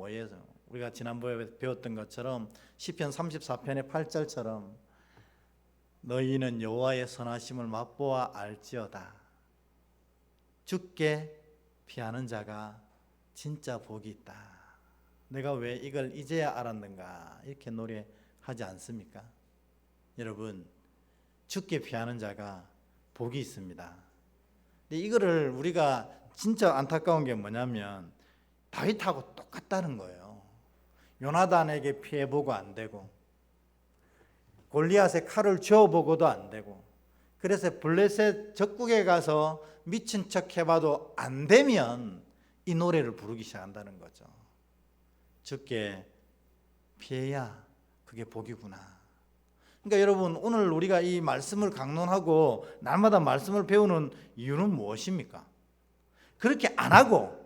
뭐예요? 우리가 지난번에 배웠던 것처럼 시편 34편의 8절처럼 너희는 여호와의 선하심을 맛보아 알지어다. 주께 피하는 자가 진짜 복이 있다. 내가 왜 이걸 이제야 알았는가 이렇게 노래하지 않습니까? 여러분, 주께 피하는 자가 복이 있습니다. 근데 이거를 우리가 진짜 안타까운 게 뭐냐면 다윗하고 똑같다는 거예요. 요나단에게 피해보고 안 되고 골리앗의 칼을 쥐어보고도 안 되고 그래서 블레셋 적국에 가서 미친 척 해봐도 안 되면 이 노래를 부르기 시작한다는 거죠. 주께 피해야 그게 복이구나. 그러니까 여러분, 오늘 우리가 이 말씀을 강론하고 날마다 말씀을 배우는 이유는 무엇입니까? 그렇게 안 하고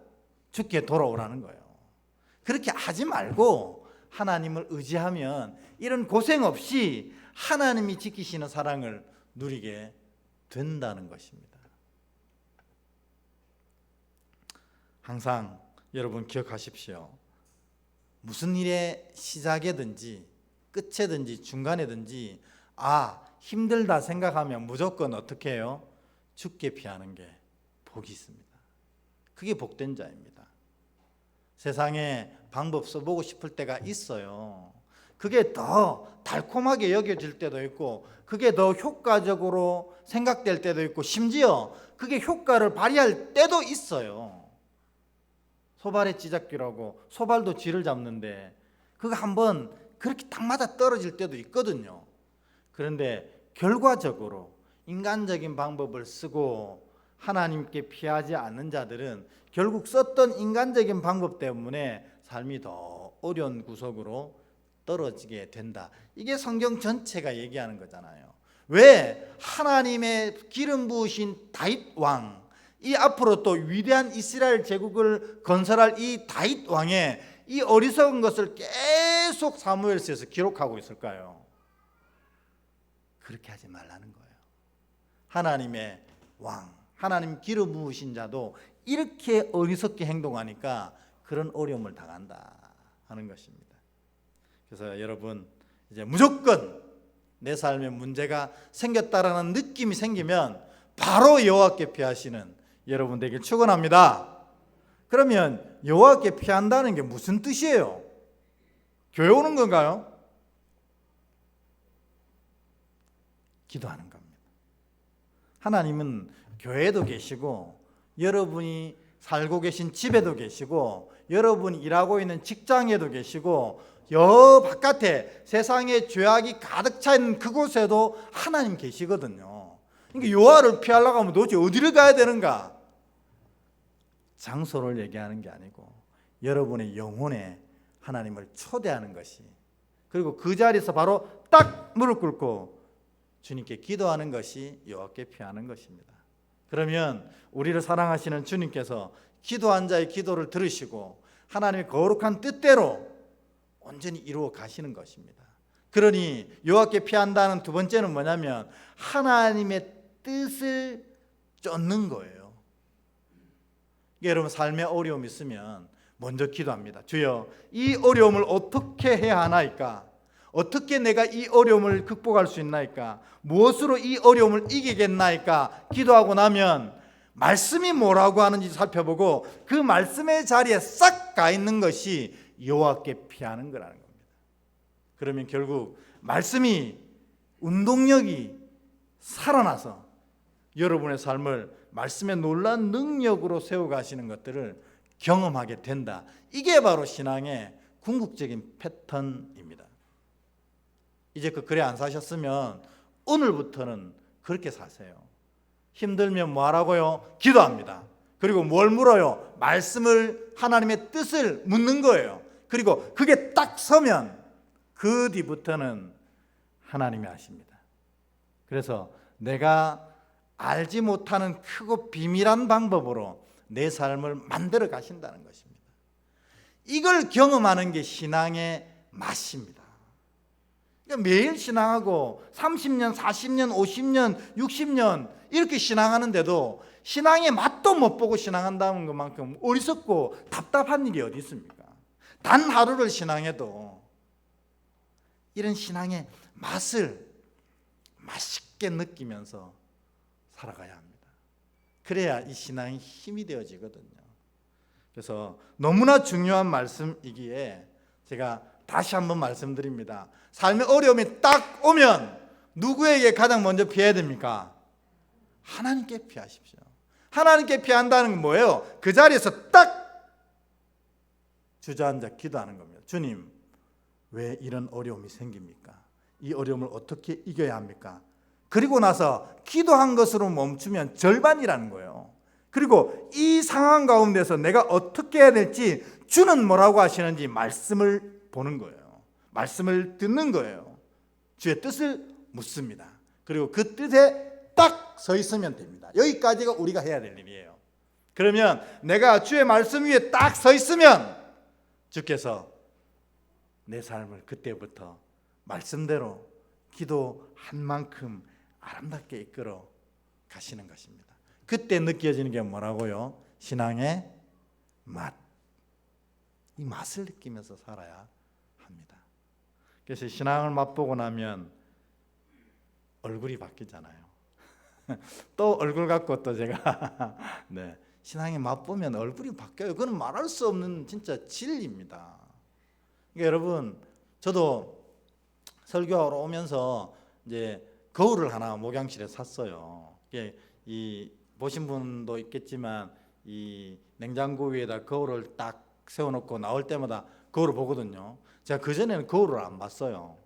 주께 돌아오라는 거예요. 그렇게 하지 말고 하나님을 의지하면 이런 고생 없이 하나님이 지키시는 사랑을 누리게 된다는 것입니다. 항상 여러분 기억하십시오. 무슨 일의 시작이든지 끝이든지 중간이든지 힘들다 생각하면 무조건 어떻게 해요? 주께 피하는 게 복이 있습니다. 그게 복된 자입니다. 세상에 방법 써보고 싶을 때가 있어요. 그게 더 달콤하게 여겨질 때도 있고 그게 더 효과적으로 생각될 때도 있고 심지어 그게 효과를 발휘할 때도 있어요. 소발의 찌잡기라고 소발도 쥐를 잡는데 그거 한번 그렇게 딱 맞아 떨어질 때도 있거든요. 그런데 결과적으로 인간적인 방법을 쓰고 하나님께 피하지 않는 자들은 결국 썼던 인간적인 방법 때문에 삶이 더 어려운 구석으로 떨어지게 된다. 이게 성경 전체가 얘기하는 거잖아요. 왜 하나님의 기름 부으신 다윗 왕, 이 앞으로 또 위대한 이스라엘 제국을 건설할 이 다윗 왕의 이 어리석은 것을 계속 사무엘서에서 기록하고 있을까요? 그렇게 하지 말라는 거예요. 하나님의 왕, 하나님 기름 부으신 자도 이렇게 어리석게 행동하니까 그런 어려움을 당한다 하는 것입니다. 그래서 여러분, 이제 무조건 내 삶에 문제가 생겼다라는 느낌이 생기면 바로 여호와께 피하시는 여러분 되길 축원합니다. 그러면 여호와께 피한다는 게 무슨 뜻이에요? 교회 오는 건가요? 기도하는 겁니다. 하나님은 교회에도 계시고 여러분이 살고 계신 집에도 계시고 여러분이 일하고 있는 직장에도 계시고 여 바깥에 세상에 죄악이 가득 차 있는 그곳에도 하나님 계시거든요. 그러니까 여호와를 피하려고 하면 도대체 어디를 가야 되는가? 장소를 얘기하는 게 아니고 여러분의 영혼에 하나님을 초대하는 것이, 그리고 그 자리에서 바로 딱 무릎 꿇고 주님께 기도하는 것이 여호와께 피하는 것입니다. 그러면 우리를 사랑하시는 주님께서 기도한 자의 기도를 들으시고 하나님의 거룩한 뜻대로 온전히 이루어 가시는 것입니다. 그러니 여호와께 피한다는 두 번째는 뭐냐면 하나님의 뜻을 쫓는 거예요. 여러분, 삶에 어려움이 있으면 먼저 기도합니다. 주여, 이 어려움을 어떻게 해야 하나이까? 어떻게 내가 이 어려움을 극복할 수 있나이까? 무엇으로 이 어려움을 이기겠나이까? 기도하고 나면 말씀이 뭐라고 하는지 살펴보고 그 말씀의 자리에 싹 가 있는 것이 여호와께 피하는 거라는 겁니다. 그러면 결국 말씀이, 운동력이 살아나서 여러분의 삶을 말씀의 놀라운 능력으로 세워가시는 것들을 경험하게 된다. 이게 바로 신앙의 궁극적인 패턴입니다. 이제 그래 안 사셨으면 오늘부터는 그렇게 사세요. 힘들면 뭐 하라고요? 기도합니다. 그리고 뭘 물어요? 말씀을, 하나님의 뜻을 묻는 거예요. 그리고 그게 딱 서면 그 뒤부터는 하나님이 하십니다. 그래서 내가 알지 못하는 크고 비밀한 방법으로 내 삶을 만들어 가신다는 것입니다. 이걸 경험하는 게 신앙의 맛입니다. 그러니까 매일 신앙하고 30년, 40년, 50년, 60년 이렇게 신앙하는데도 신앙의 맛도 못 보고 신앙한다는 것만큼 어리석고 답답한 일이 어디 있습니까? 단 하루를 신앙해도 이런 신앙의 맛을 맛있게 느끼면서 살아가야 합니다. 그래야 이 신앙이 힘이 되어지거든요. 그래서 너무나 중요한 말씀이기에 제가 다시 한번 말씀드립니다. 삶의 어려움이 딱 오면 누구에게 가장 먼저 피해야 됩니까? 하나님께 피하십시오. 하나님께 피한다는 건 뭐예요? 그 자리에서 딱 주저앉아 기도하는 겁니다. 주님, 왜 이런 어려움이 생깁니까? 이 어려움을 어떻게 이겨야 합니까? 그리고 나서 기도한 것으로 멈추면 절반이라는 거예요. 그리고 이 상황 가운데서 내가 어떻게 해야 될지 주는 뭐라고 하시는지 말씀을 보는 거예요. 말씀을 듣는 거예요. 주의 뜻을 묻습니다. 그리고 그 뜻에 딱 서 있으면 됩니다. 여기까지가 우리가 해야 될 일이에요. 그러면 내가 주의 말씀 위에 딱 서 있으면 주께서 내 삶을 그때부터 말씀대로 기도한 만큼 아름답게 이끌어 가시는 것입니다. 그때 느껴지는 게 뭐라고요? 신앙의 맛. 이 맛을 느끼면서 살아야 합니다. 그래서 신앙을 맛보고 나면 얼굴이 바뀌잖아요. 또 얼굴 갖고 또 제가 네, 신앙의 맛보면 얼굴이 바뀌어요. 그건 말할 수 없는 진짜 진리입니다. 그러니까 여러분, 저도 설교하러 오면서 이제 거울을 하나 목양실에 샀어요. 이 보신 분도 있겠지만 이 냉장고 위에다 거울을 딱 세워놓고 나올 때마다 거울을 보거든요. 제가 그전에는 거울을 안 봤어요.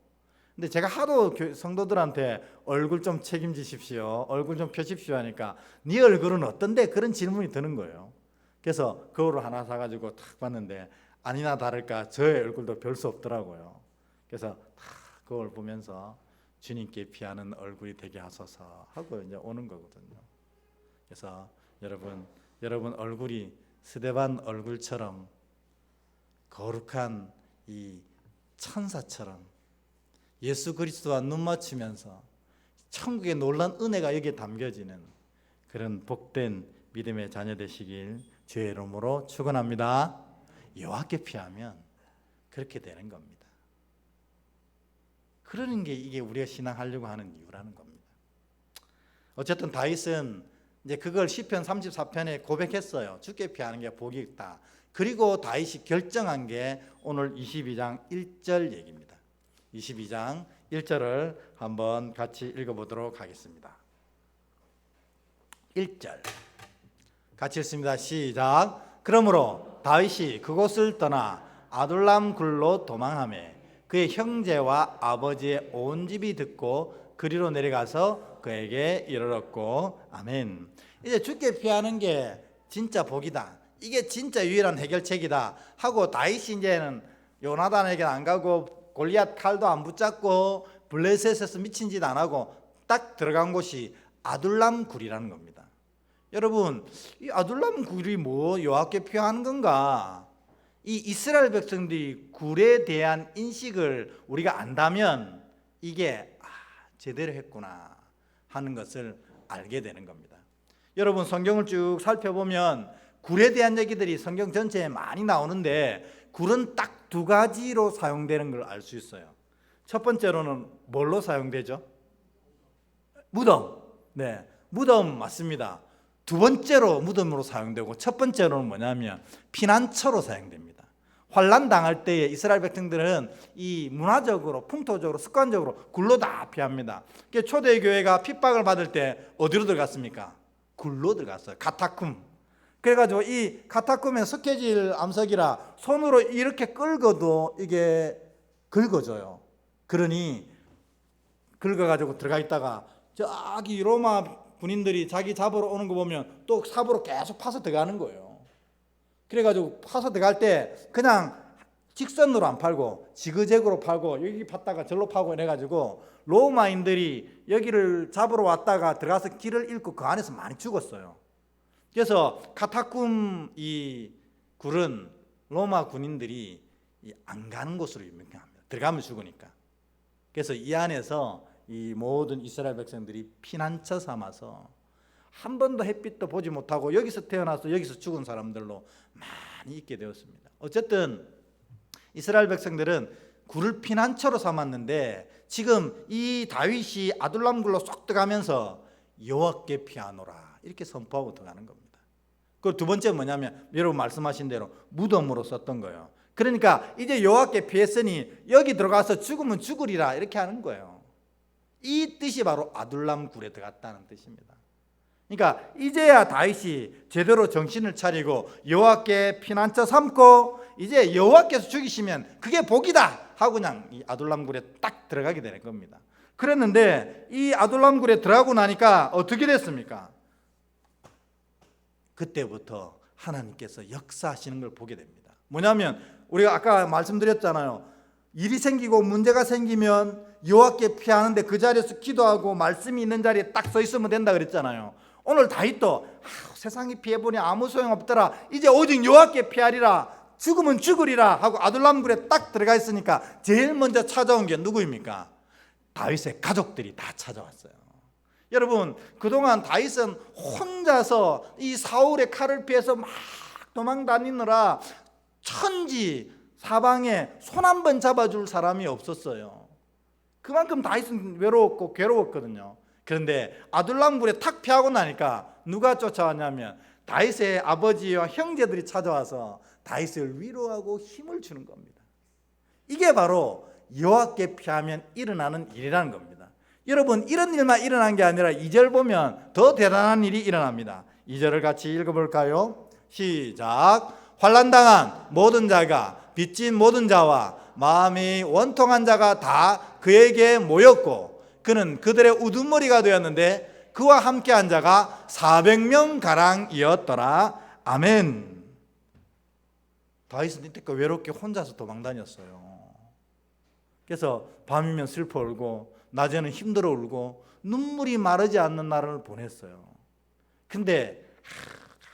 근데 제가 하도 성도들한테 얼굴 좀 책임지십시오, 얼굴 좀 펴십시오 하니까 네 얼굴은 어떤데? 그런 질문이 드는 거예요. 그래서 거울을 하나 사가지고 탁 봤는데 아니나 다를까 저의 얼굴도 별 수 없더라고요. 그래서 탁 거울 보면서 주님께 피하는 얼굴이 되게 하소서 하고 이제 오는 거거든요. 그래서 여러분 얼굴이 스데반 얼굴처럼 거룩한 이 천사처럼 예수 그리스도와 눈 맞추면서 천국의 놀라운 은혜가 여기에 담겨지는 그런 복된 믿음의 자녀 되시길 주의 이름으로 축원합니다. 여호와께 피하면 그렇게 되는 겁니다. 그러는 게 이게 우리가 신앙하려고 하는 이유라는 겁니다. 어쨌든 다윗은 이제 그걸 시편 34편에 고백했어요. 주께 피하는 게 복이 있다. 그리고 다윗이 결정한 게 오늘 22장 1절 얘기입니다. 22장 1절을 한번 같이 읽어보도록 하겠습니다. 1절 같이 읽습니다. 시작. 그러므로 다윗이 그곳을 떠나 아둘람 굴로 도망하매 그의 형제와 아버지의 온 집이 듣고 그리로 내려가서 그에게 이르렀고. 아멘. 이제 주께 피하는 게 진짜 복이다, 이게 진짜 유일한 해결책이다 하고 다윗이 이제는 요나단에게 안 가고 골리앗 칼도 안 붙잡고 블레셋에서 미친 짓 안 하고 딱 들어간 곳이 아둘람 굴이라는 겁니다. 여러분, 이 아둘람 굴이 뭐 여호와께 피하는 건가? 이 이스라엘 백성들이 굴에 대한 인식을 우리가 안다면 이게 제대로 했구나 하는 것을 알게 되는 겁니다. 여러분, 성경을 쭉 살펴보면 굴에 대한 얘기들이 성경 전체에 많이 나오는데 굴은 딱 두 가지로 사용되는 걸 알 수 있어요. 첫 번째로는 뭘로 사용되죠? 무덤. 네, 무덤 맞습니다. 두 번째로 무덤으로 사용되고 첫 번째로는 뭐냐면 피난처로 사용됩니다. 환난 당할 때에 이스라엘 백성들은 이 문화적으로, 풍토적으로, 습관적으로 굴로 다 피합니다. 초대교회가 핍박을 받을 때 어디로 들어갔습니까? 굴로 들어갔어요. 카타쿰. 그래가지고 이 카타쿰의 스케질 암석이라 손으로 이렇게 끌어도 이게 긁어져요. 그러니 긁어가지고 들어가 있다가 저기 로마 군인들이 자기 잡으러 오는 거 보면 또 삽으로 계속 파서 들어가는 거예요. 그래가지고 파서 들어갈 때 그냥 직선으로 안 팔고 지그재그로 팔고 여기 팠다가 절로 파고 이래가지고 로마인들이 여기를 잡으러 왔다가 들어가서 길을 잃고 그 안에서 많이 죽었어요. 그래서 카타쿰 이 굴은 로마 군인들이 안 가는 곳으로 유명합니다. 들어가면 죽으니까. 그래서 이 안에서 이 모든 이스라엘 백성들이 피난처 삼아서 한 번도 햇빛도 보지 못하고 여기서 태어나서 여기서 죽은 사람들로 많이 있게 되었습니다. 어쨌든 이스라엘 백성들은 굴을 피난처로 삼았는데 지금 이 다윗이 아둘람 굴로 쏙 들어가면서 여호와께 피하노라 이렇게 선포하고 들어가는 겁니다. 그 두 번째 뭐냐면 여러분 말씀하신 대로 무덤으로 썼던 거예요. 그러니까 이제 여호와께 피했으니 여기 들어가서 죽으면 죽으리라 이렇게 하는 거예요. 이 뜻이 바로 아둘람 굴에 들어갔다는 뜻입니다. 그러니까 이제야 다윗이 제대로 정신을 차리고 여호와께 피난처 삼고 이제 여호와께서 죽이시면 그게 복이다 하고 그냥 이 아둘람 굴에 딱 들어가게 되는 겁니다. 그랬는데 이 아둘람 굴에 들어가고 나니까 어떻게 됐습니까? 그때부터 하나님께서 역사하시는 걸 보게 됩니다. 뭐냐면 우리가 아까 말씀드렸잖아요. 일이 생기고 문제가 생기면 여호와께 피하는데 그 자리에서 기도하고 말씀이 있는 자리에 딱 서 있으면 된다 그랬잖아요. 오늘 다윗도 세상에 피해보니 아무 소용없더라. 이제 오직 여호와께 피하리라. 죽으면 죽으리라 하고 아둘람 굴에 딱 들어가 있으니까 제일 먼저 찾아온 게 누구입니까? 다윗의 가족들이 다 찾아왔어요. 여러분 그동안 다윗은 혼자서 이 사울의 칼을 피해서 막 도망 다니느라 천지 사방에 손 한 번 잡아줄 사람이 없었어요. 그만큼 다윗은 외로웠고 괴로웠거든요. 그런데 아둘람 굴에 탁 피하고 나니까 누가 쫓아왔냐면 다윗의 아버지와 형제들이 찾아와서 다윗을 위로하고 힘을 주는 겁니다. 이게 바로 여호와께 피하면 일어나는 일이라는 겁니다. 여러분 이런 일만 일어난 게 아니라 2절 보면 더 대단한 일이 일어납니다. 2절을 같이 읽어볼까요? 시작. 환난당한 모든 자가 빚진 모든 자와 마음이 원통한 자가 다 그에게 모였고 그는 그들의 우두머리가 되었는데 그와 함께한 자가 400명 가량이었더라. 아멘. 다윗은 이때껏 외롭게 혼자서 도망다녔어요. 그래서 밤이면 슬퍼 울고 낮에는 힘들어 울고 눈물이 마르지 않는 날을 보냈어요. 근데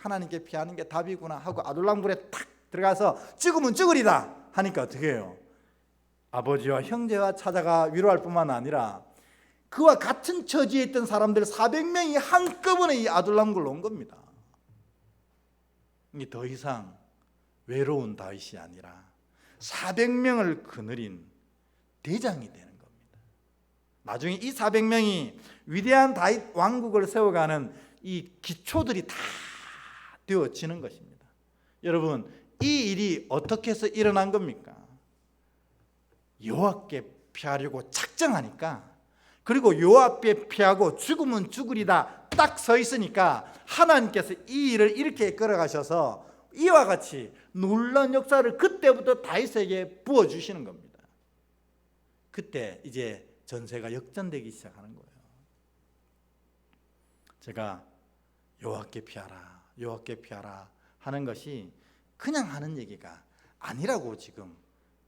하나님께 피하는 게 답이구나 하고 아둘람 굴에 탁 들어가서 죽으면 죽으리다 하니까 어떻게 해요? 아버지와 형제와 찾아가 위로할 뿐만 아니라 그와 같은 처지에 있던 사람들 400명이 한꺼번에 이 아둘람 굴로 온 겁니다. 이게 더 이상 외로운 다윗이 아니라 400명을 거느린 대장이 되는 겁니다. 나중에 이 400명이 위대한 다윗 왕국을 세워가는 이 기초들이 다 되어지는 것입니다. 여러분 이 일이 어떻게 해서 일어난 겁니까? 여호와께 피하려고 작정하니까 그리고 여호와께 피하고 죽으면 죽으리다 딱 서 있으니까 하나님께서 이 일을 이렇게 끌어가셔서 이와 같이 놀라운 역사를 그때부터 다윗에게 부어주시는 겁니다. 그때 이제 전세가 역전되기 시작하는 거예요. 제가 여호와께 피하라 여호와께 피하라 하는 것이 그냥 하는 얘기가 아니라고 지금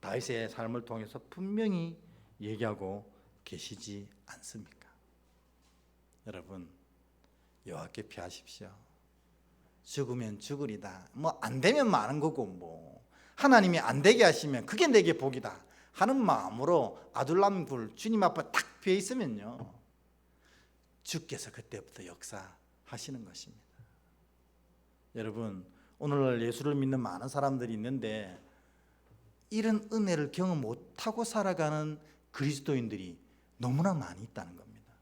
다윗의 삶을 통해서 분명히 얘기하고 계시지 않습니까? 여러분 여호와께 피하십시오. 죽으면 죽으리다. 뭐 안 되면 많은 거고 뭐 하나님이 안 되게 하시면 그게 내게 복이다 하는 마음으로 아둘람 굴 주님 앞에 딱 피해 있으면요 주께서 그때부터 역사하시는 것입니다. 여러분 오늘날 예수를 믿는 많은 사람들이 있는데 이런 은혜를 경험 못하고 살아가는 그리스도인들이 너무나 많이 있다는 겁니다.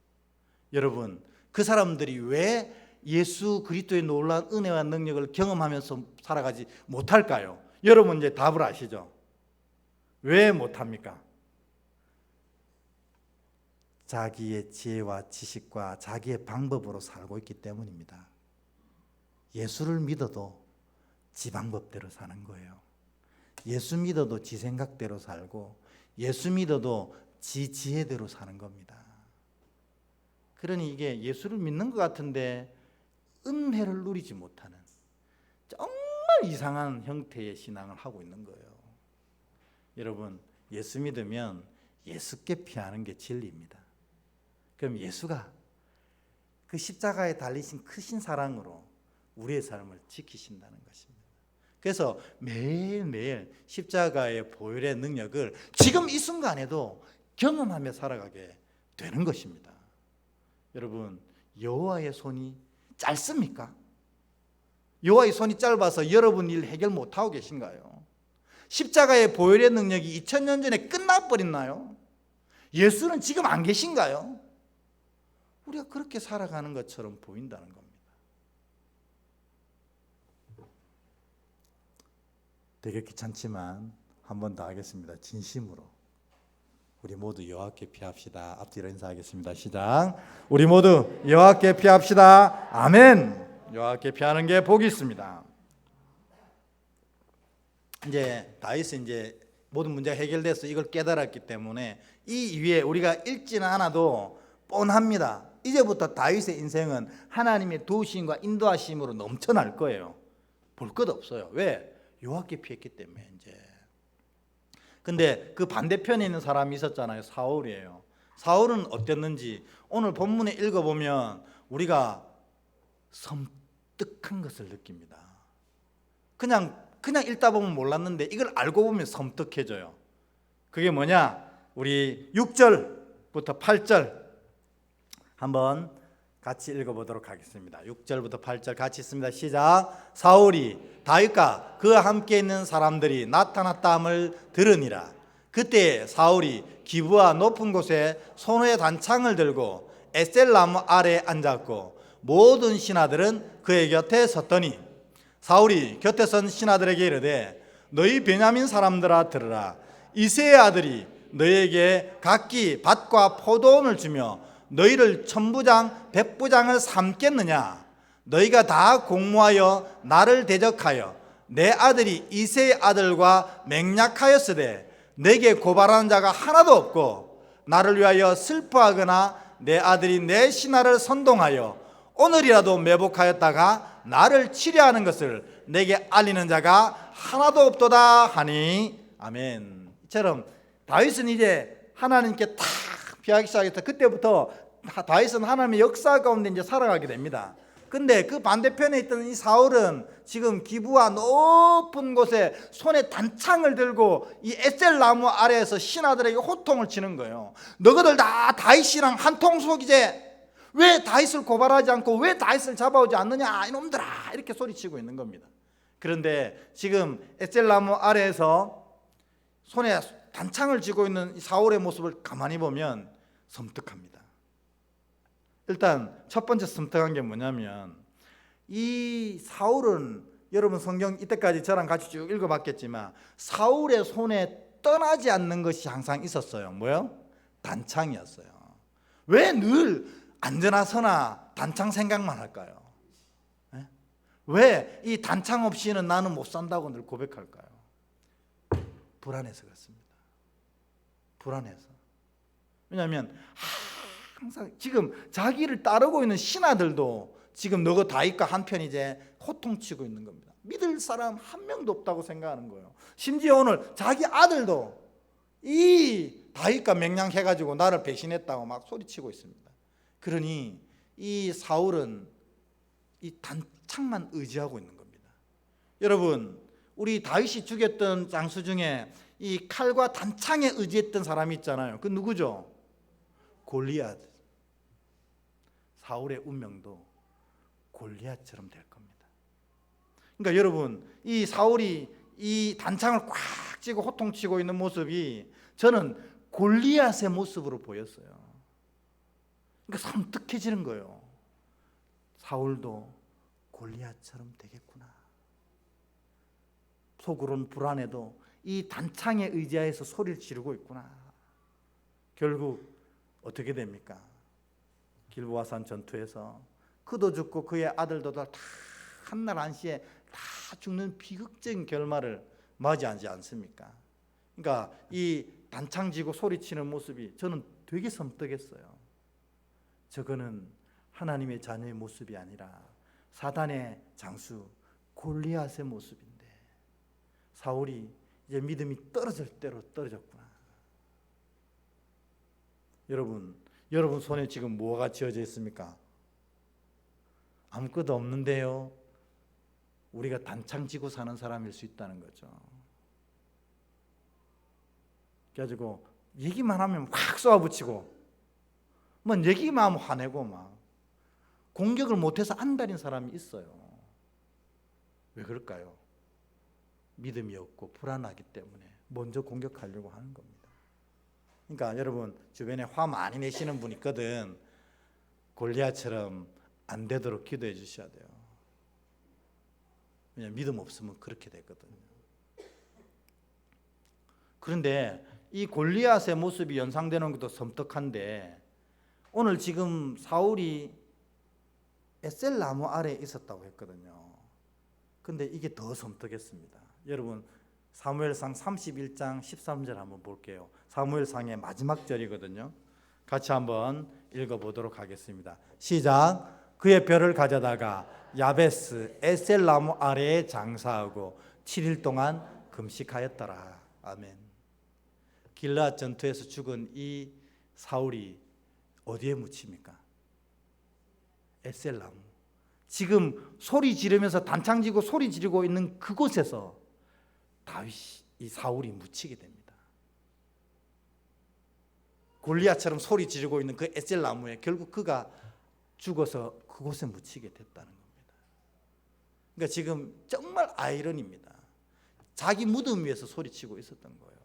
여러분 그 사람들이 왜 예수 그리스도의 놀라운 은혜와 능력을 경험하면서 살아가지 못할까요? 여러분 이제 답을 아시죠? 왜 못합니까? 자기의 지혜와 지식과 자기의 방법으로 살고 있기 때문입니다. 예수를 믿어도 지 방법대로 사는 거예요. 예수 믿어도 지 생각대로 살고 예수 믿어도 지 지혜대로 사는 겁니다. 그러니 이게 예수를 믿는 것 같은데 은혜를 누리지 못하는 정말 이상한 형태의 신앙을 하고 있는 거예요. 여러분 예수 믿으면 예수께 피하는 게 진리입니다. 그럼 예수가 그 십자가에 달리신 크신 사랑으로 우리의 삶을 지키신다는 것입니다. 그래서 매일매일 십자가의 보혈의 능력을 지금 이 순간에도 경험하며 살아가게 되는 것입니다. 여러분 여호와의 손이 짧습니까? 여호와의 손이 짧아서 여러분 일 해결 못하고 계신가요? 십자가의 보혈의 능력이 2000년 전에 끝나버렸나요? 예수는 지금 안 계신가요? 우리가 그렇게 살아가는 것처럼 보인다는 겁니다. 되게 귀찮지만 한 번 더 하겠습니다. 진심으로 우리 모두 여호와께 피합시다. 앞뒤로 인사하겠습니다. 시작. 우리 모두 여호와께 피합시다. 아멘. 여호와께 피하는 게 복이 있습니다. 이제 다윗은 이제 모든 문제가 해결돼서 이걸 깨달았기 때문에 이 위에 우리가 읽지는 않아도 뻔합니다. 이제부터 다윗의 인생은 하나님의 도우심과 인도하심으로 넘쳐날 거예요. 볼 것 없어요. 왜? 여호와께 피했기 때문에. 이제 근데 그 반대편에 있는 사람이 있었잖아요. 사울이에요. 사울은 어땠는지 오늘 본문에 읽어보면 우리가 섬뜩한 것을 느낍니다. 그냥 읽다 보면 몰랐는데 이걸 알고 보면 섬뜩해져요. 그게 뭐냐? 우리 6절부터 8절 한번 같이 읽어보도록 하겠습니다. 6절부터 8절 같이 있습니다. 시작. 사울이 다윗과 그와 함께 있는 사람들이 나타났다함을 들으니라. 그때 사울이 기브아 높은 곳에 손에 단창을 들고 에셀 나무 아래에 앉았고 모든 신하들은 그의 곁에 섰더니 사울이 곁에 선 신하들에게 이르되 너희 베냐민 사람들아 들으라. 이새의 아들이 너희에게 각기 밭과 포도원을 주며 너희를 천부장 백부장을 삼겠느냐? 너희가 다 공모하여 나를 대적하여 내 아들이 이새의 아들과 맹약하였으되 내게 고발하는 자가 하나도 없고 나를 위하여 슬퍼하거나 내 아들이 내 신하를 선동하여 오늘이라도 매복하였다가 나를 치려하는 것을 내게 알리는 자가 하나도 없도다 하니 아멘. 이처럼 다윗은 이제 하나님께 탁 피하기 시작했다. 그때부터 다윗은 하나님의 역사 가운데 이제 살아가게 됩니다. 근데 그 반대편에 있던 이 사울은 지금 기브아 높은 곳에 손에 단창을 들고 이 에셀 나무 아래에서 신하들에게 호통을 치는 거예요. 너희들 다 다윗이랑 한 통속이제. 왜 다윗을 고발하지 않고 왜 다윗을 잡아오지 않느냐 이놈들아, 이렇게 소리치고 있는 겁니다. 그런데 지금 에셀 나무 아래에서 손에 단창을 쥐고 있는 이 사울의 모습을 가만히 보면 섬뜩합니다. 일단 첫 번째 섬뜩한 게 뭐냐면 이 사울은 여러분 성경 이때까지 저랑 같이 쭉 읽어봤겠지만 사울의 손에 떠나지 않는 것이 항상 있었어요. 뭐요? 단창이었어요. 왜 늘 안전하서나 단창 생각만 할까요? 왜 이 단창 없이는 나는 못 산다고 늘 고백할까요? 불안해서 그렇습니다. 불안해서. 왜냐하면 항상 지금 자기를 따르고 있는 신하들도 지금 너가 다윗과 한편 이제 호통치고 있는 겁니다. 믿을 사람 한 명도 없다고 생각하는 거예요. 심지어 오늘 자기 아들도 이 다윗과 맹랑해가지고 나를 배신했다고 막 소리치고 있습니다. 그러니 이 사울은 이 단창만 의지하고 있는 겁니다. 여러분, 우리 다윗이 죽였던 장수 중에 이 칼과 단창에 의지했던 사람이 있잖아요. 그 누구죠? 골리앗. 사울의 운명도 골리앗처럼 될 겁니다. 그러니까 여러분, 이 사울이 이 단창을 꽉 쥐고 호통치고 있는 모습이 저는 골리앗의 모습으로 보였어요. 그러니까 섬뜩해지는 거예요. 사울도 골리앗처럼 되겠구나. 속으로는 불안해도 이 단창에 의지해서 소리를 지르고 있구나. 결국 어떻게 됩니까? 길보아산 전투에서 그도 죽고 그의 아들도 다 한날 한시에 다 죽는 비극적인 결말을 맞이하지 않습니까? 그러니까 이 단창 쥐고 소리치는 모습이 저는 되게 섬뜩했어요. 저거는 하나님의 자녀의 모습이 아니라 사단의 장수 골리앗의 모습인데 사울이 이제 믿음이 떨어질 대로 떨어졌구나. 여러분 손에 지금 뭐가 쥐어져 있습니까? 아무것도 없는데요. 우리가 단창 쥐고 사는 사람일 수 있다는 거죠. 그래가지고 얘기만 하면 확 쏘아붙이고 뭐 얘기만 하면 화내고 막 공격을 못해서 안달인 사람이 있어요. 왜 그럴까요? 믿음이 없고 불안하기 때문에 먼저 공격하려고 하는 겁니다. 그러니까 여러분 주변에 화 많이 내시는 분 있거든. 골리앗처럼 안 되도록 기도해 주셔야 돼요. 왜냐하면 믿음 없으면 그렇게 되거든요. 그런데 이 골리앗의 모습이 연상되는 것도 섬뜩한데, 오늘 지금 사울이 에셀 나무 아래에 있었다고 했거든요. 근데 이게 더 섬뜩했습니다. 여러분 사무엘상 31장 13절 한번 볼게요. 사무엘상의 마지막 절이거든요. 같이 한번 읽어보도록 하겠습니다. 시작. 그의 벼를 가져다가 야베스 에셀 나무 아래에 장사하고 7일 동안 금식하였더라. 아멘. 길르앗 전투에서 죽은 이 사울이 어디에 묻힙니까? 에셀 나무. 지금 소리 지르면서 단창 지고 소리 지르고 있는 그곳에서 다윗이, 이 사울이 묻히게 됩니다. 골리앗처럼 소리 지르고 있는 그 에셀 나무에 결국 그가 죽어서 그곳에 묻히게 됐다는 겁니다. 그러니까 지금 정말 아이러니입니다. 자기 무덤 위에서 소리치고 있었던 거예요.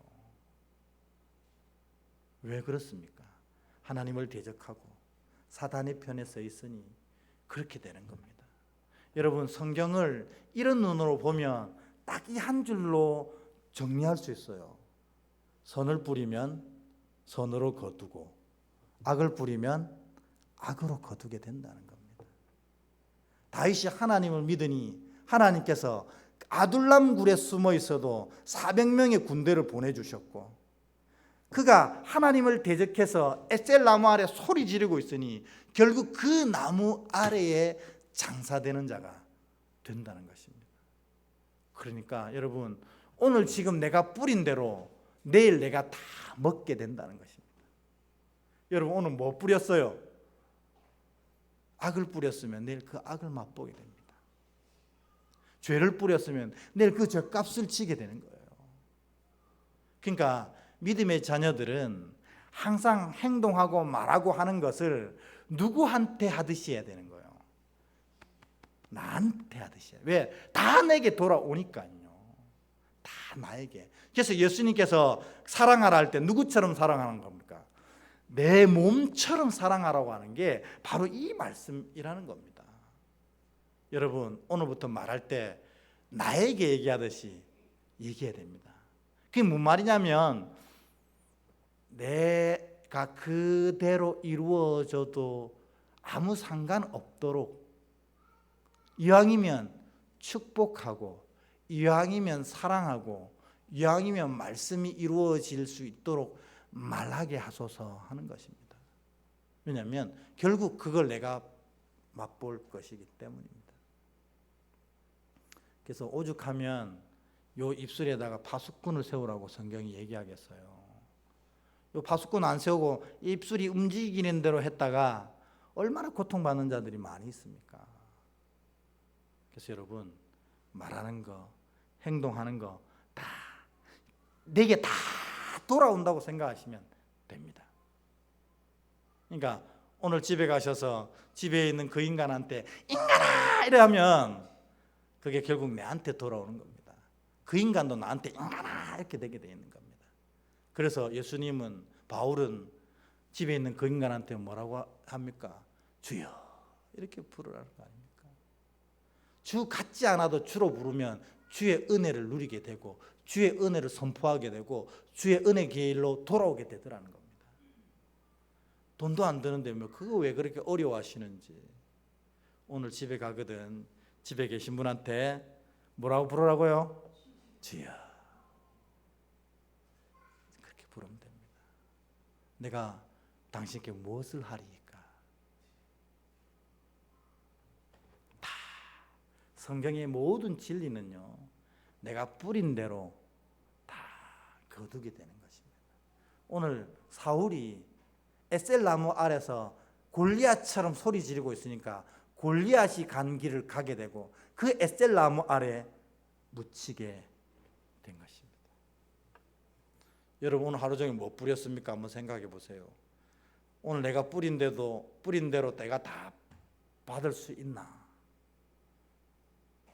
왜 그렇습니까? 하나님을 대적하고 사단의 편에 서 있으니 그렇게 되는 겁니다. 여러분 성경을 이런 눈으로 보면 딱 이 한 줄로 정리할 수 있어요. 선을 뿌리면 선으로 거두고 악을 뿌리면 악으로 거두게 된다는 겁니다. 다윗이 하나님을 믿으니 하나님께서 아둘람 굴에 숨어 있어도 400명의 군대를 보내주셨고, 그가 하나님을 대적해서 에셀 나무 아래 소리 지르고 있으니 결국 그 나무 아래에 장사되는 자가 된다는 것입니다. 그러니까 여러분 오늘 지금 내가 뿌린 대로 내일 내가 다 먹게 된다는 것입니다. 여러분 오늘 뭐 뿌렸어요? 악을 뿌렸으면 내일 그 악을 맛보게 됩니다. 죄를 뿌렸으면 내일 그 죄값을 지게 되는 거예요. 그러니까 믿음의 자녀들은 항상 행동하고 말하고 하는 것을 누구한테 하듯이 해야 되는 거예요. 나한테 하듯이. 왜? 다 내게 돌아오니까요. 다 나에게. 그래서 예수님께서 사랑하라 할 때 누구처럼 사랑하는 겁니까? 내 몸처럼 사랑하라고 하는 게 바로 이 말씀이라는 겁니다. 여러분 오늘부터 말할 때 나에게 얘기하듯이 얘기해야 됩니다. 그게 무슨 말이냐면 내가 그대로 이루어져도 아무 상관없도록, 이왕이면 축복하고 이왕이면 사랑하고 이왕이면 말씀이 이루어질 수 있도록 말하게 하소서 하는 것입니다. 왜냐하면 결국 그걸 내가 맛볼 것이기 때문입니다. 그래서 오죽하면 요 입술에다가 파수꾼을 세우라고 성경이 얘기하겠어요. 요 파수꾼 안 세우고 입술이 움직이는 대로 했다가 얼마나 고통받는 자들이 많이 있습니까? 그래서 여러분 말하는 거, 행동하는 거 다 내게 다 돌아온다고 생각하시면 됩니다. 그러니까 오늘 집에 가셔서 집에 있는 그 인간한테 인간아 이러면 그게 결국 내한테 돌아오는 겁니다. 그 인간도 나한테 인간아 이렇게 되게 되어 있는 겁니다. 그래서 예수님은, 바울은 집에 있는 그 인간한테 뭐라고 합니까? 주여 이렇게 부르라는 거 아닙니까? 주 같지 않아도 주로 부르면 주의 은혜를 누리게 되고 주의 은혜를 선포하게 되고 주의 은혜 길로 돌아오게 되더라는 겁니다. 돈도 안 드는데 뭐 그거 왜 그렇게 어려워하시는지. 오늘 집에 가거든 집에 계신 분한테 뭐라고 부르라고요? 주여. 그렇게 부르면 됩니다. 내가 당신께 무엇을 하리이까? 다 성경의 모든 진리는요, 내가 뿌린 대로 다 거두게 되는 것입니다. 오늘 사울이 에셀 나무 아래서 골리앗처럼 소리 지르고 있으니까 골리앗이 간 길을 가게 되고 그 에셀 나무 아래 묻히게 된 것입니다. 여러분 오늘 하루 종일 뭐 뿌렸습니까? 한번 생각해 보세요. 오늘 내가 뿌린 대로 내가 다 받을 수 있나?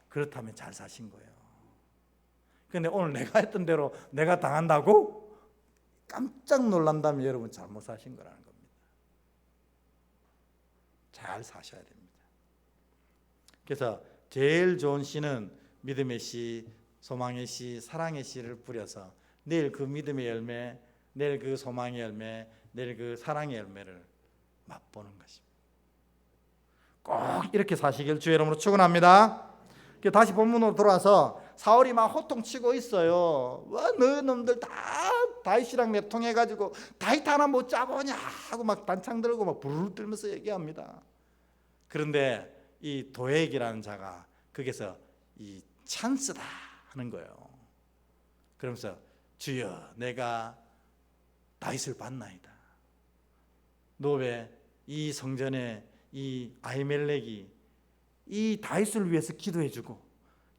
그렇다면 잘 사신 거예요. 근데 오늘 내가 했던 대로 내가 당한다고 깜짝 놀란다면 여러분 잘못 사신 거라는 겁니다. 잘 사셔야 됩니다. 그래서 제일 좋은 씨는 믿음의 씨, 소망의 씨, 사랑의 씨를 뿌려서 내일 그 믿음의 열매, 내일 그 소망의 열매, 내일 그 사랑의 열매를 맛보는 것입니다. 꼭 이렇게 사시길 주의 이름으로 축원합니다. 다시 본문으로 돌아와서 사울이 막 호통치고 있어요. 너 놈들 다 다윗이랑 내통해가지고 다윗 하나 못 잡으냐 하고 막 단창 들고 막 부르르 떨면서 얘기합니다. 그런데 이 도액이라는 자가 거기서 이 찬스다 하는 거예요. 그러면서 주여 내가 다윗을 봤나이다. 너 왜 이 성전에 이 아히멜렉이 이 다윗을 위해서 기도해주고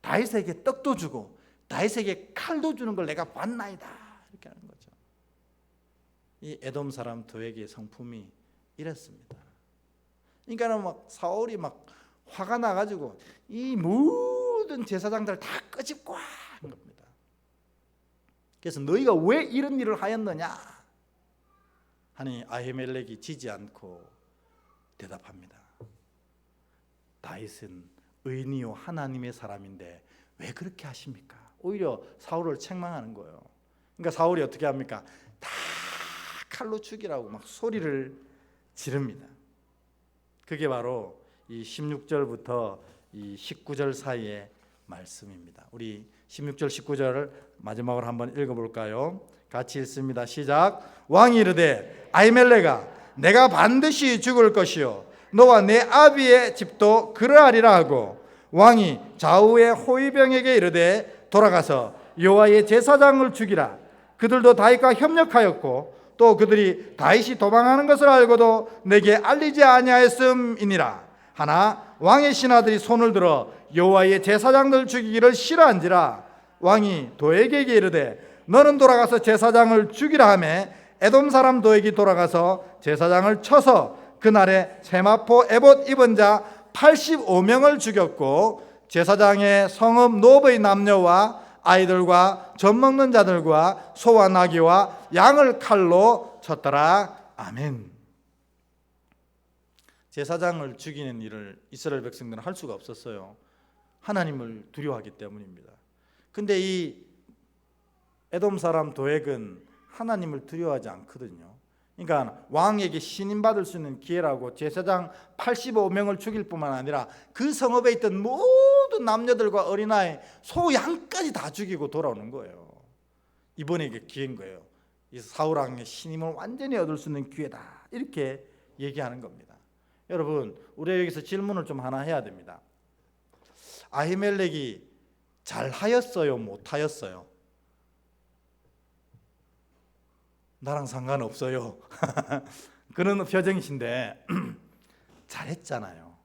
다윗에게 떡도 주고 다윗에게 칼도 주는 걸 내가 봤나이다 이렇게 하는 거죠. 이 에돔 사람 도액의 성품이 이랬습니다. 그러니까 막 사울이 막 화가 나가지고 이 모든 제사장들 다 끄집고 한 겁니다. 그래서 너희가 왜 이런 일을 하였느냐 하니 아히멜렉이 지지 않고 대답합니다. 다윗은 의인이요 하나님의 사람인데 왜 그렇게 하십니까? 오히려 사울을 책망하는 거예요. 그러니까 사울이 어떻게 합니까? 다 칼로 죽이라고 막 소리를 지릅니다. 그게 바로 이 16절부터 이 19절 사이의 말씀입니다. 우리 16절 19절을 마지막으로 한번 읽어볼까요? 같이 읽습니다. 시작. 왕이 이르되 아히멜렉아 내가 반드시 죽을 것이요 너와 내 아비의 집도 그러하리라 하고 왕이 좌우의 호위병에게 이르되 돌아가서 여호와의 제사장을 죽이라. 그들도 다윗과 협력하였고 또 그들이 다윗이 도망하는 것을 알고도 내게 알리지 아니하였음이니라. 하나 왕의 신하들이 손을 들어 여호와의 제사장들 죽이기를 싫어한지라. 왕이 도액에게 이르되 너는 돌아가서 제사장을 죽이라 하매 에돔 사람 도액이 돌아가서 제사장을 쳐서 그날에 세마포 에봇 입은 자 85명을 죽였고 제사장의 성읍 노브의 남녀와 아이들과 젖 먹는 자들과 소와 나귀와 양을 칼로 쳤더라. 아멘. 제사장을 죽이는 일을 이스라엘 백성들은 할 수가 없었어요. 하나님을 두려워하기 때문입니다. 근데 이 에돔 사람 도액은 하나님을 두려워하지 않거든요. 그러니까 왕에게 신임받을 수 있는 기회라고 제사장 85명을 죽일 뿐만 아니라 그 성읍에 있던 모든 남녀들과 어린아이, 소, 양까지 다 죽이고 돌아오는 거예요. 이번에 이게 기회인 거예요. 이 사울 왕의 신임을 완전히 얻을 수 있는 기회다 이렇게 얘기하는 겁니다. 여러분 우리 여기서 질문을 좀 하나 해야 됩니다. 아히멜렉이 잘하였어요 못하였어요? 나랑 상관없어요. 그런 표정이신데 잘했잖아요.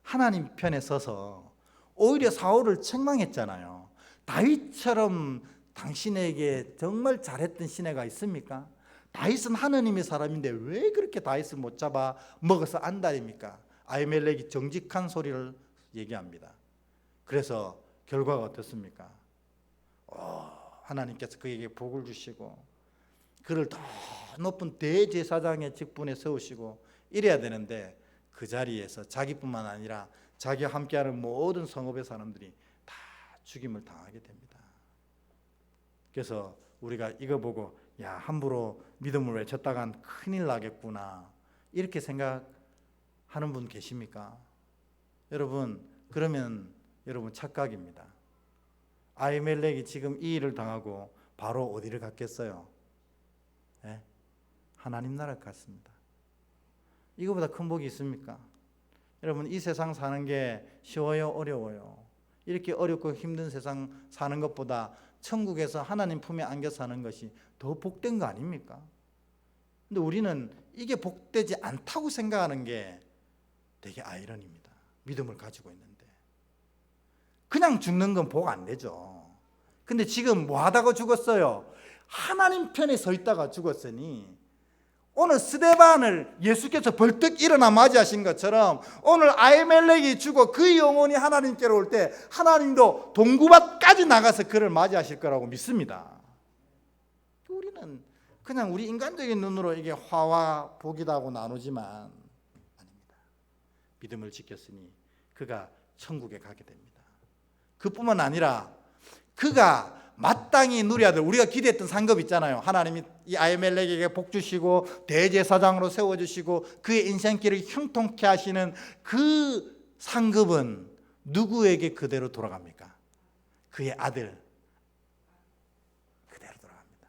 하나님 편에 서서 오히려 사울을 책망했잖아요. 다윗처럼 당신에게 정말 잘했던 시내가 있습니까? 다윗은 하나님의 사람인데 왜 그렇게 다윗을 못 잡아 먹어서 안달입니까? 아히멜렉이 정직한 소리를 얘기합니다. 그래서 결과가 어떻습니까? 하나님께서 그에게 복을 주시고 그를 더 높은 대제사장의 직분에 세우시고 이래야 되는데 그 자리에서 자기뿐만 아니라 자기와 함께하는 모든 성읍의 사람들이 다 죽임을 당하게 됩니다. 그래서 우리가 이거 보고 야 함부로 믿음을 외쳤다간 큰일 나겠구나 이렇게 생각하는 분 계십니까? 여러분 그러면 여러분 착각입니다. 아히멜렉이 지금 이 일을 당하고 바로 어디를 갔겠어요? 네? 하나님 나라 갔습니다. 이거보다 큰 복이 있습니까? 여러분 이 세상 사는 게 쉬워요 어려워요? 이렇게 어렵고 힘든 세상 사는 것보다 천국에서 하나님 품에 안겨 사는 것이 더 복된 거 아닙니까? 근데 우리는 이게 복되지 않다고 생각하는 게 되게 아이러니입니다. 믿음을 가지고 있는데 그냥 죽는 건 복 안 되죠. 근데 지금 뭐 하다가 죽었어요? 하나님 편에 서 있다가 죽었으니 오늘 스데반을 예수께서 벌떡 일어나 맞이하신 것처럼 오늘 아히멜렉이 죽어 그 영혼이 하나님께로 올 때 하나님도 동구밭까지 나가서 그를 맞이하실 거라고 믿습니다. 우리는 그냥 우리 인간적인 눈으로 이게 화와 복이라고 나누지만 아닙니다. 믿음을 지켰으니 그가 천국에 가게 됩니다. 그뿐만 아니라 그가 마땅히 누려야 될 우리가 기대했던 상급 있잖아요. 하나님이 이 아히멜렉에게 복 주시고 대제사장으로 세워주시고 그의 인생길을 형통케 하시는 그 상급은 누구에게 그대로 돌아갑니까? 그의 아들 그대로 돌아갑니다.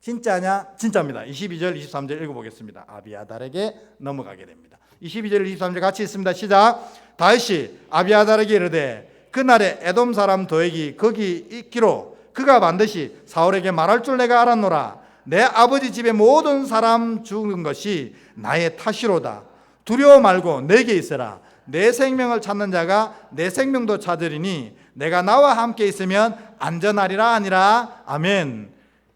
진짜냐? 진짜입니다. 22절 23절 읽어보겠습니다. 아비아달에게 넘어가게 됩니다. 22절 23절 같이 있습니다. 시작. 다윗이 아비아달에게 이르되 그날에 에돔 사람 도액이 거기 있기로 그가 반드시 사울에게 말할 줄 내가 알았노라. 내 아버지 집의 모든 사람 죽은 것이 나의 탓이로다. 두려워 말고 내게 있으라. 내 생명을 찾는 자가 내 생명도 찾으리니 내가 나와 함께 있으면 안전하리라 아니라. 아멘.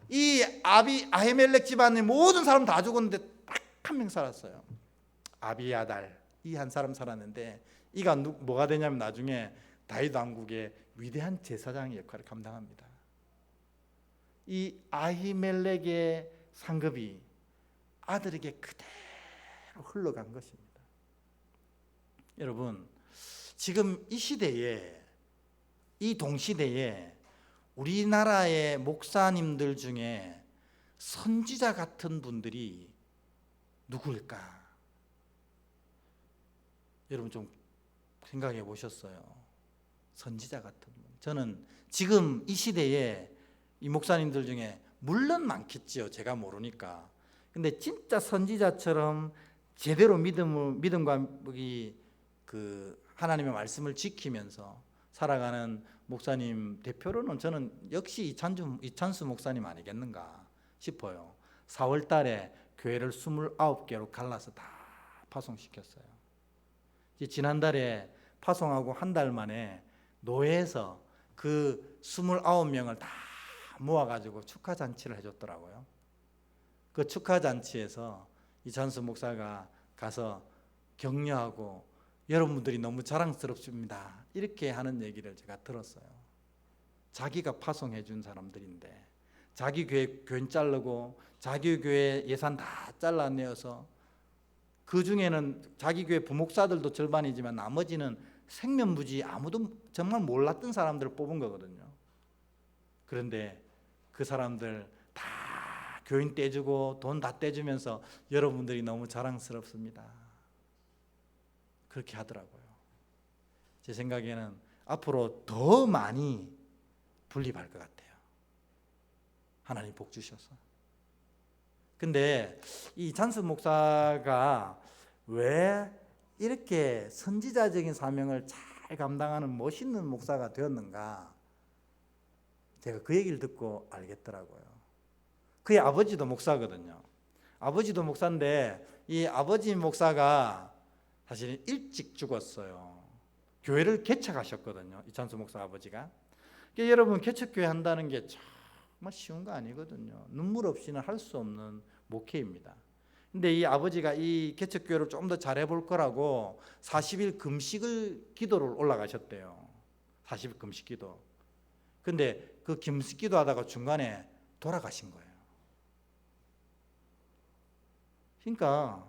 이 아히멜렉 집안의 모든 사람 다 죽었는데 딱 한 명 살았어요. 아비아달. 이 한 사람 살았는데 이가 뭐가 되냐면 나중에 다윗 왕국의 위대한 제사장의 역할을 감당합니다. 이 아히멜렉의 상급이 아들에게 그대로 흘러간 것입니다. 여러분, 지금 이 시대에, 이 동시대에 우리나라의 목사님들 중에 선지자 같은 분들이 누구일까? 여러분 좀 생각해 보셨어요? 선지자 같은 분. 저는 지금 이 시대에 이 목사님들 중에 물론 많겠지요. 제가 모르니까. 근데 진짜 선지자처럼 제대로 믿음과 그 하나님의 말씀을 지키면서 살아가는 목사님 대표로는 저는 역시 이찬수 목사님 아니겠는가 싶어요. 4월 달에 교회를 29개로 갈라서 다 파송시켰어요. 지난달에 파송하고 한 달 만에 노회에서 그 29명을 다 모아가지고 축하잔치를 해줬더라고요. 그 축하잔치에서 이찬수 목사가 가서 격려하고 여러분들이 너무 자랑스럽습니다 이렇게 하는 얘기를 제가 들었어요. 자기가 파송해 준 사람들인데 자기 교회 교인 자르고 자기 교회 예산 다 잘라내어서 그 중에는 자기 교회 부목사들도 절반이지만 나머지는 생면부지 아무도 정말 몰랐던 사람들을 뽑은 거거든요. 그런데 그 사람들 다 교인 떼주고 돈 다 떼주면서 여러분들이 너무 자랑스럽습니다 그렇게 하더라고요. 제 생각에는 앞으로 더 많이 분립할 것 같아요. 하나님 복 주셔서. 근데 이 찬수 목사가 왜 이렇게 선지자적인 사명을 잘 감당하는 멋있는 목사가 되었는가? 제가 그 얘기를 듣고 알겠더라고요. 그의 아버지도 목사거든요. 아버지도 목사인데 이 아버지 목사가 사실은 일찍 죽었어요. 교회를 개척하셨거든요. 이찬수 목사 아버지가. 그러니까 여러분 개척교회 한다는 게 정말 쉬운 거 아니거든요. 눈물 없이는 할 수 없는 목회입니다. 근데 이 아버지가 이 개척교회를 좀 더 잘해볼 거라고 40일 금식을 기도를 올라가셨대요. 40일 금식 기도. 근데 그 금식 기도 하다가 중간에 돌아가신 거예요. 그러니까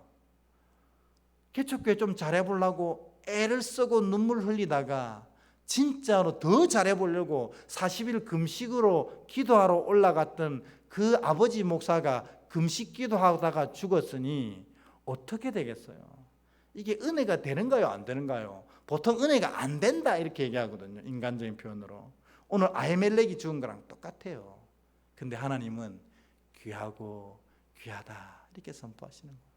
개척교회 좀 잘해보려고 애를 쓰고 눈물 흘리다가 진짜로 더 잘해보려고 40일 금식으로 기도하러 올라갔던 그 아버지 목사가 금식 기도하다가 죽었으니 어떻게 되겠어요? 이게 은혜가 되는가요? 안 되는가요? 보통 은혜가 안 된다 이렇게 얘기하거든요. 인간적인 표현으로. 오늘 아히멜렉이 죽은 거랑 똑같아요. 근데 하나님은 귀하고 귀하다 이렇게 선포하시는 거예요.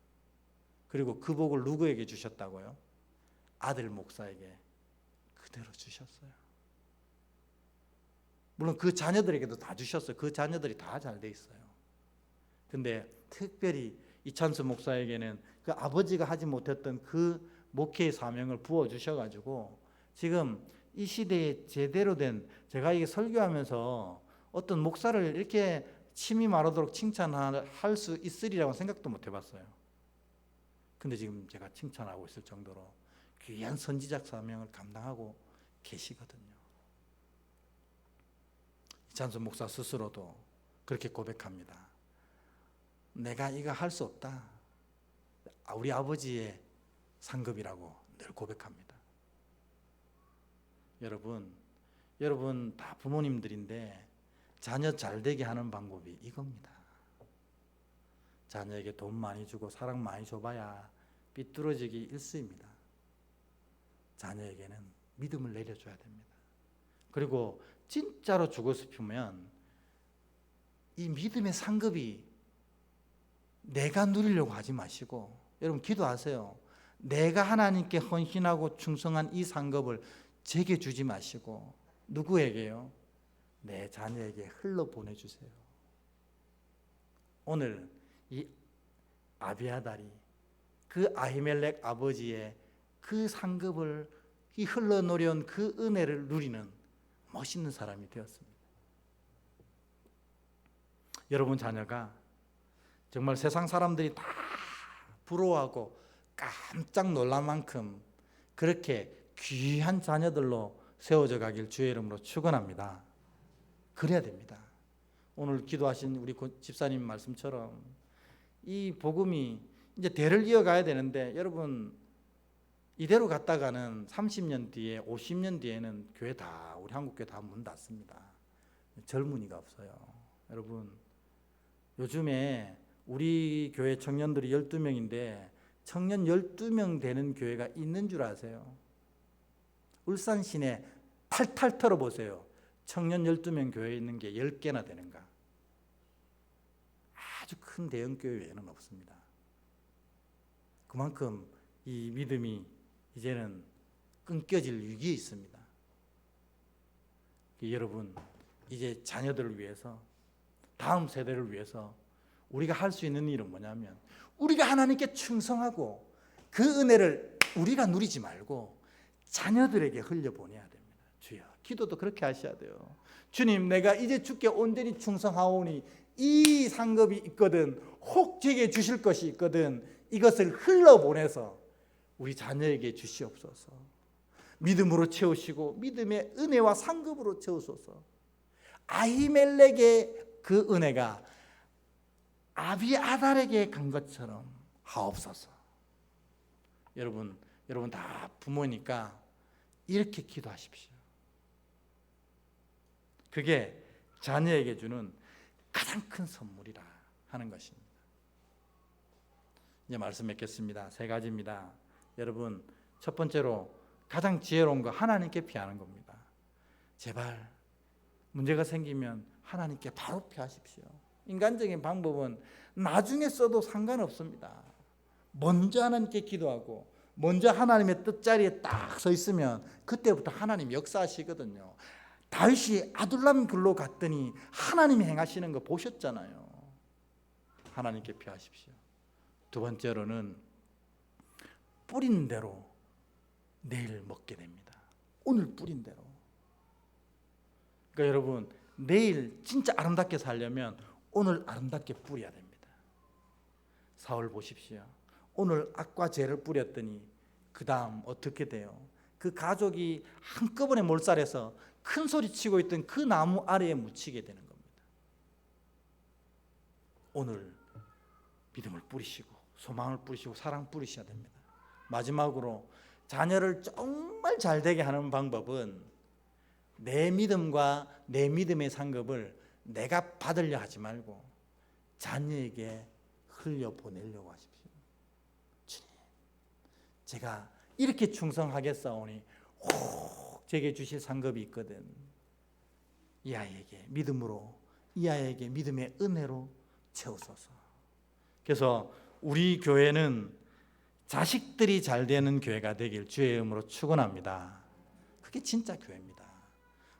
그리고 그 복을 누구에게 주셨다고요? 아들 목사에게 그대로 주셨어요. 물론 그 자녀들에게도 다 주셨어요. 그 자녀들이 다 잘 돼 있어요. 근데 특별히 이찬수 목사에게는 그 아버지가 하지 못했던 그 목회의 사명을 부어주셔가지고 지금 이 시대에 제대로 된, 제가 이게 설교하면서 어떤 목사를 이렇게 침이 마르도록 칭찬할 수 있으리라고 생각도 못 해봤어요. 근데 지금 제가 칭찬하고 있을 정도로 귀한 선지자 사명을 감당하고 계시거든요. 이찬수 목사 스스로도 그렇게 고백합니다. 내가 이거 할 수 없다. 우리 아버지의 상급이라고 늘 고백합니다. 여러분 다 부모님들인데 자녀 잘 되게 하는 방법이 이겁니다. 자녀에게 돈 많이 주고 사랑 많이 줘봐야 삐뚤어지기 일쑤입니다. 자녀에게는 믿음을 내려줘야 됩니다. 그리고 진짜로 주고 싶으면 이 믿음의 상급이 내가 누리려고 하지 마시고, 여러분 기도하세요. 내가 하나님께 헌신하고 충성한 이 상급을 제게 주지 마시고 누구에게요? 내 자녀에게 흘러 보내주세요. 오늘 이 아비아달이 그 아히멜렉 아버지의 그 상급을 흘러노려온 그 은혜를 누리는 멋있는 사람이 되었습니다. 여러분 자녀가 정말 세상 사람들이 다 부러워하고 깜짝 놀랄 만큼 그렇게 귀한 자녀들로 세워져 가길 주의 이름으로 축원합니다. 그래야 됩니다. 오늘 기도하신 우리 집사님 말씀처럼 이 복음이 이제 대를 이어가야 되는데, 여러분 이대로 갔다가는 30년 뒤에 50년 뒤에는 교회 다, 우리 한국교회 다 문 닫습니다. 젊은이가 없어요. 여러분 요즘에 우리 교회 청년들이 12명인데 청년 12명 되는 교회가 있는 줄 아세요? 울산 시내 탈탈 털어보세요. 청년 12명 교회에 있는 게 10개나 되는가? 아주 큰 대형 교회에는 없습니다. 그만큼 이 믿음이 이제는 끊겨질 위기에 있습니다. 여러분 이제 자녀들을 위해서, 다음 세대를 위해서 우리가 할 수 있는 일은 뭐냐면, 우리가 하나님께 충성하고 그 은혜를 우리가 누리지 말고 자녀들에게 흘려보내야 됩니다. 주여, 기도도 그렇게 하셔야 돼요. 주님, 내가 이제 주께 온전히 충성하오니 이 상급이 있거든, 혹 제게 주실 것이 있거든, 이것을 흘러보내서 우리 자녀에게 주시옵소서. 믿음으로 채우시고 믿음의 은혜와 상급으로 채우소서. 아히멜렉의 그 은혜가 아비아달에게 간 것처럼 하옵소서. 여러분 다 부모니까 이렇게 기도하십시오. 그게 자녀에게 주는 가장 큰 선물이라 하는 것입니다. 이제 말씀 맺겠습니다. 3가지입니다. 여러분, 첫 번째로 가장 지혜로운 거, 하나님께 피하는 겁니다. 제발 문제가 생기면 하나님께 바로 피하십시오. 인간적인 방법은 나중에 써도 상관없습니다. 먼저 하나님께 기도하고 먼저 하나님의 뜻자리에 딱 서 있으면 그때부터 하나님 역사하시거든요. 다윗이 아둘람 굴로 갔더니 하나님이 행하시는 거 보셨잖아요. 하나님께 피하십시오. 두 번째로는 뿌린 대로 내일 먹게 됩니다. 오늘 뿌린 대로. 그러니까 여러분, 내일 진짜 아름답게 살려면 오늘 아름답게 뿌려야 됩니다. 사울 보십시오. 오늘 악과 죄를 뿌렸더니 그 다음 어떻게 돼요? 그 가족이 한꺼번에 몰살해서 큰 소리 치고 있던 그 나무 아래에 묻히게 되는 겁니다. 오늘 믿음을 뿌리시고 소망을 뿌리시고 사랑 뿌리셔야 됩니다. 마지막으로 자녀를 정말 잘 되게 하는 방법은 내 믿음과 내 믿음의 상급을 내가 받으려 하지 말고 자녀에게 흘려보내려고 하십시오. 주님, 제가 이렇게 충성하겠사오니 혹 제게 주실 상급이 있거든. 이 아이에게 믿음으로, 이 아이에게 믿음의 은혜로 채우소서. 그래서 우리 교회는 자식들이 잘 되는 교회가 되길 주의 이름으로 축원합니다. 그게 진짜 교회입니다.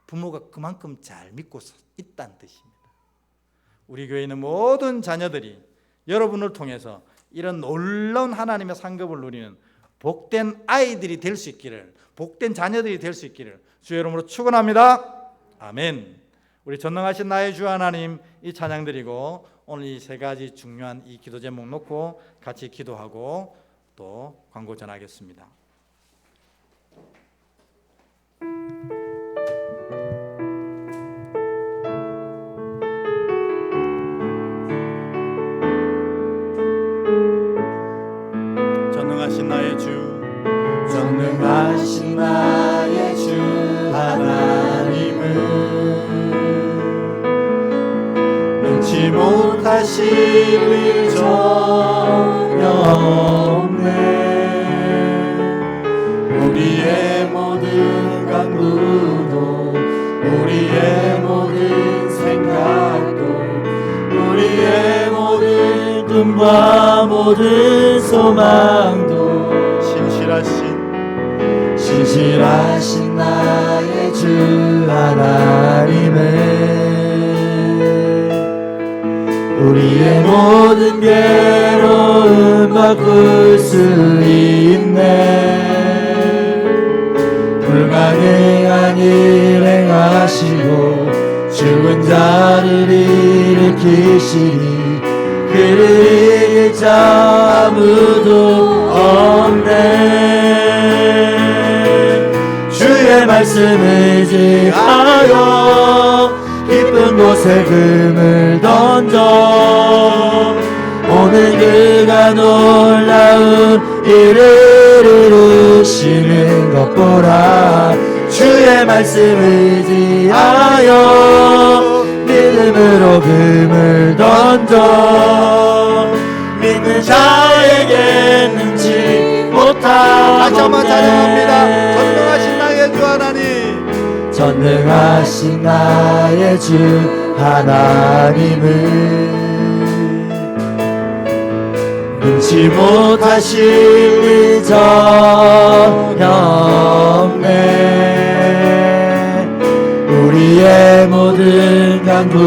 부모가 그만큼 잘 믿고 있다는 뜻입니다. 우리 교회는 모든 자녀들이 여러분을 통해서 이런 놀라운 하나님의 상급을 누리는 복된 아이들이 될 수 있기를, 복된 자녀들이 될 수 있기를 주의 이름으로 축원합니다. 아멘. 우리 전능하신 나의 주 하나님, 이 찬양 드리고 오늘 이 세 가지 중요한 이 기도 제목 놓고 같이 기도하고 또 광고 전하겠습니다. 전능하신 나의 주, 전능하신 나의 주 하나님은 능치 못하실 일 전혀 없네. 우리의 모든 간구도 우리의 모든 생각도 우리의 모든 꿈과 모든 소망도 신실하신 나의 주 하나님은 우리의 모든 괴로움 바꿀 수 있네. 불가능한 일 행하시고 죽은 자를 일으키시니 그를 이길 자 아무도 없네. 주의 말씀 의지하여 깊은 곳에 금을 던져 오늘 그가 놀라운 일을 이루시는 것 보라. 주의 말씀 의지하여 믿음으로 금을 던져 믿는 자에게 능치 못하겠네. 다시 한번 찬양합니다. 전능하신 나의 주 하나님, 전능하신 나의 주 하나님은 능치 못하실 일 전혀 없네. 우리의 모든 간구